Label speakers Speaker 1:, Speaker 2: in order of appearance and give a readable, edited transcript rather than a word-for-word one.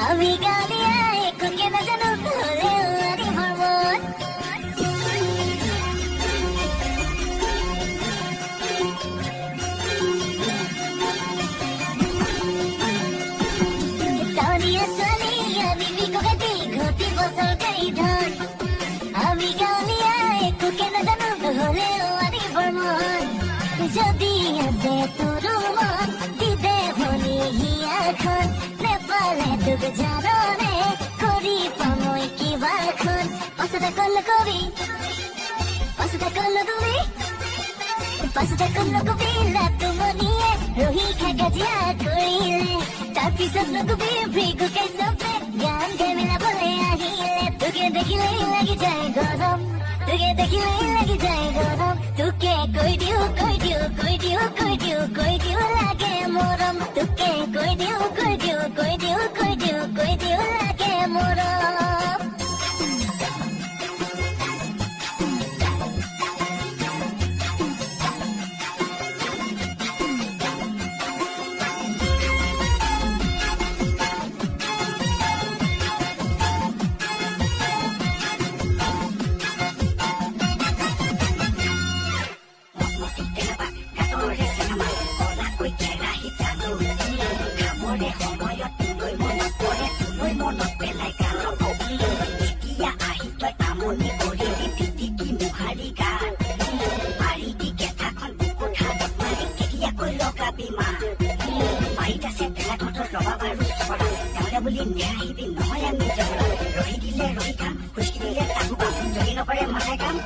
Speaker 1: আমি গালিয়া একো কেনা জানো হলেও আরে ভ্রমণ তানিয়া চলি আমি বিকগতি ঘটি বছর গাই ধন আমি গালিয়া একো কেনা জানো হলেও আরে ভ্রমণ যদি আছে তোর মন দিদে ভনি হিয়াখন নেপালে তোকে জানো রে করি পামই কিবা খন পাঁচটা কল কবি পাঁচটা কল তুমি পাঁচটা কল কবি লাতুমনিয়ে রহি খাগাজিয়া করিলে তাৰপিছত নকবি ভৃগু কাশ্যপে গান গাই মেলা বলে আহিলে তোকে দেখিলেই লাগি যায় গৰম তোকে দেখিলেই লাগি যায় গৰম তোকে কৈ দিও কৈ দিও কৈ দিও কৈ দিও কৈ দিও লাগে মৰম তোকে কৈ দিও কৈ দিও কৈ দিও কৈ দিও কৈ দিও লাগে মৰম বুলি নেহিবি নহয় আমি ৰহি দিলে ৰহি খাম খুচকি দিলে তাকো পাম যদি নকৰে মাথাই কাম